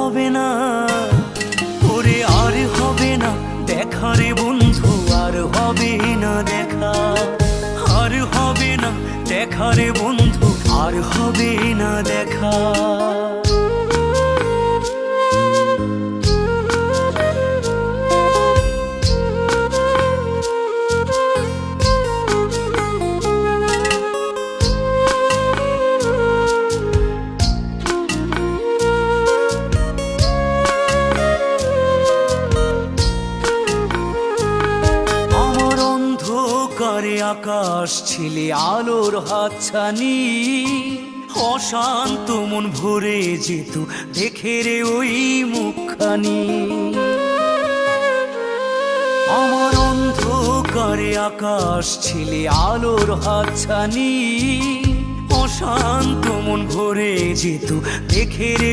হবে না, ওরে আর হবে না দেখা রে বন্ধু, আর হবে না দেখা, আর হবে না দেখা রে বন্ধু, আর হবে না দেখা। করে আকাশ ছিলে আলোর হাতছানি, অশান্ত মন ভরে যেত দেখে রে ওই মুখখানি। আমার অন্ধকারে আকাশ ছিলে আলোর হাতছানি, অশান্ত মন ভরে যেত দেখে রে